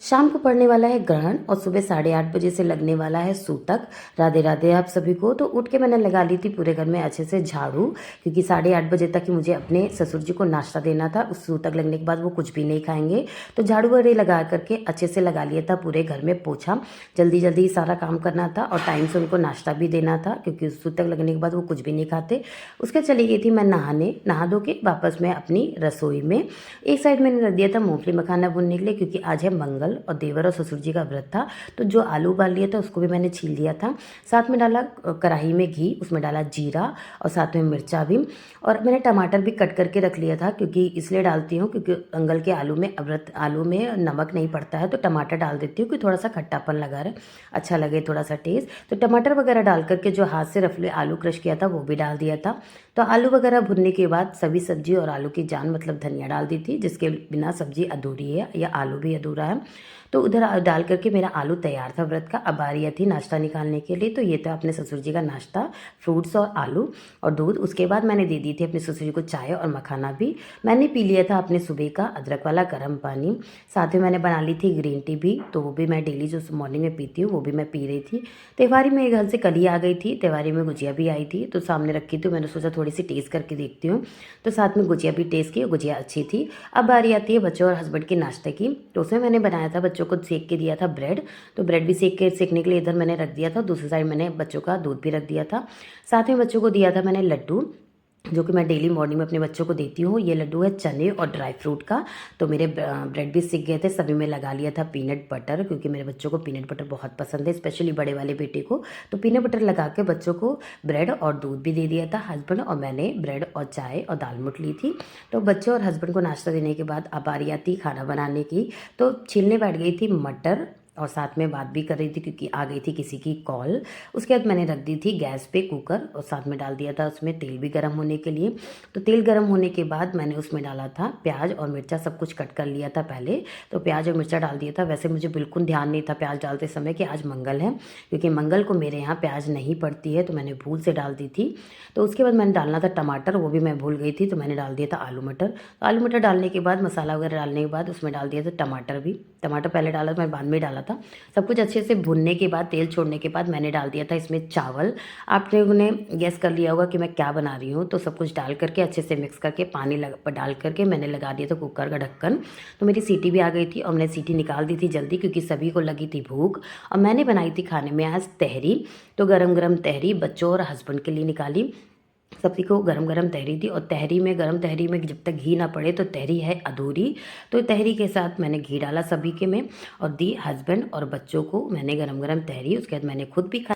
शाम को पड़ने वाला है ग्रहण और सुबह 8:30 बजे से लगने वाला है सूतक। राधे राधे आप सभी को। तो उठ के मैंने लगा ली थी पूरे घर में अच्छे से झाड़ू, क्योंकि 8:30 बजे तक ही मुझे अपने ससुर जी को नाश्ता देना था। उस सूतक लगने के बाद वो कुछ भी नहीं खाएंगे, तो झाड़ू वगैरह लगा करके अच्छे से लगा लिया था पूरे घर में पोछा। जल्दी जल्दी सारा काम करना था और टाइम से उनको नाश्ता भी देना था, क्योंकि उस सूतक लगने के बाद वो कुछ भी नहीं खाते। उसके चली गई थी मैं नहाने, नहा धो के वापस मैं अपनी रसोई में। एक साइड मैंने रख दिया था मूंगफली मखाना भूनने के लिए, क्योंकि आज है मंगल और देवर और ससुर जी का व्रत था। तो जो आलू उबाल लिया था उसको भी मैंने छील लिया था। साथ में डाला कढ़ाई में घी, उसमें डाला जीरा और साथ में मिर्चा भी। और मैंने टमाटर भी कट करके रख लिया था, क्योंकि इसलिए डालती हूँ क्योंकि मंगल के आलू में व्रत आलू में नमक नहीं पड़ता है, तो टमाटर डाल देती हूँ कि थोड़ा सा खट्टापन लगा रहे, अच्छा लगे थोड़ा सा टेस्ट। तो टमाटर वगैरह डाल करके जो हाथ से रफले आलू क्रश किया था वो भी डाल दिया था। तो आलू वगैरह भुनने के बाद सभी सब्जी और आलू की जान मतलब धनिया डाल दी थी, जिसके बिना सब्जी अधूरी है या आलू भी अधूरा है। तो उधर डाल करके मेरा आलू तैयार था व्रत का। अब आ रही थी नाश्ता निकालने के लिए। तो ये था अपने ससुर जी का नाश्ता, फ्रूट्स और आलू और दूध। उसके बाद मैंने दे दी थी अपने ससुर जी को चाय और मखाना भी। मैंने पी लिया था अपने सुबह का अदरक वाला गर्म पानी। साथ में मैंने बना ली थी ग्रीन टी भी, तो वो भी मैं डेली जो मॉर्निंग में पीती हूँ वो भी मैं पी रही थी। त्योहारी में घर से कल ही आ गई थी, त्योहारी में गुजिया भी आई थी तो सामने रखी थी, मैंने सोचा थोड़ी सी टेस्ट करके देखती हूँ। तो साथ में गुजिया भी टेस्ट की, गुजिया अच्छी थी। अब बारी आती है बच्चों और हस्बैंड के नाश्ते की। तो उसमें मैंने बनाया था बच्चों को सेक के दिया था ब्रेड। तो ब्रेड भी सेकने के लिए इधर मैंने रख दिया था, दूसरी साइड मैंने बच्चों का दूध भी रख दिया था। साथ में बच्चों को दिया था मैंने लड्डू, जो कि मैं डेली मॉर्निंग में अपने बच्चों को देती हूँ। ये लड्डू है चने और ड्राई फ्रूट का। तो मेरे ब्रेड भी सिक गए थे, सभी में लगा लिया था पीनट बटर, क्योंकि मेरे बच्चों को पीनट बटर बहुत पसंद है, स्पेशली बड़े वाले बेटे को। तो पीनट बटर लगा के बच्चों को ब्रेड और दूध भी दे दिया था। हस्बैंड और मैंने ब्रेड और चाय और दाल मुठ ली थी। तो बच्चों और हस्बैंड को नाश्ता देने के बाद अब बारी आती खाना बनाने की। तो छीलने बैठ गई थी मटर और साथ में बात भी कर रही थी, क्योंकि आ गई थी किसी की कॉल। उसके बाद मैंने रख दी थी गैस पे कुकर और साथ में डाल दिया था उसमें तेल भी गर्म होने के लिए। तो तेल गर्म होने के बाद मैंने उसमें डाला था प्याज और मिर्चा, सब कुछ कट कर लिया था पहले। तो प्याज और मिर्चा डाल दिया था। वैसे मुझे बिल्कुल ध्यान नहीं था प्याज डालते समय कि आज मंगल है, क्योंकि मंगल को मेरे यहाँ प्याज नहीं पड़ती है, तो मैंने भूल से डाल दी थी। तो उसके बाद मैंने डालना था टमाटर, वो भी मैं भूल गई थी, तो मैंने डाल दिया था आलू मटर। तो आलू मटर डालने के बाद मसाला वगैरह डालने के बाद उसमें डाल दिया था टमाटर भी। टमाटर पहले डाला था, मैं बाद में डाला था। सब कुछ अच्छे से भुनने के बाद तेल छोड़ने के बाद मैंने डाल दिया था इसमें चावल। आपने उन्हें गैस कर लिया होगा कि मैं क्या बना रही हूँ। तो सब कुछ डाल करके अच्छे से मिक्स करके पानी डाल करके मैंने लगा दिया था कुकर का ढक्कन। तो मेरी सीटी भी आ गई थी और मैंने सीटी निकाल दी थी जल्दी, क्योंकि सभी को लगी थी भूख। और मैंने बनाई थी खाने में आज तहरी। तो गरम गरम तहरी बच्चों और हस्बैंड के लिए निकाली। सभी को गरम गरम तहरी दी। और तहरी में गरम तहरी में जब तक घी ना पड़े तो तहरी है अधूरी। तो तहरी के साथ मैंने घी डाला सभी के में और दी हस्बैंड और बच्चों को मैंने गरम गरम तहरी। उसके बाद मैंने खुद भी खाई।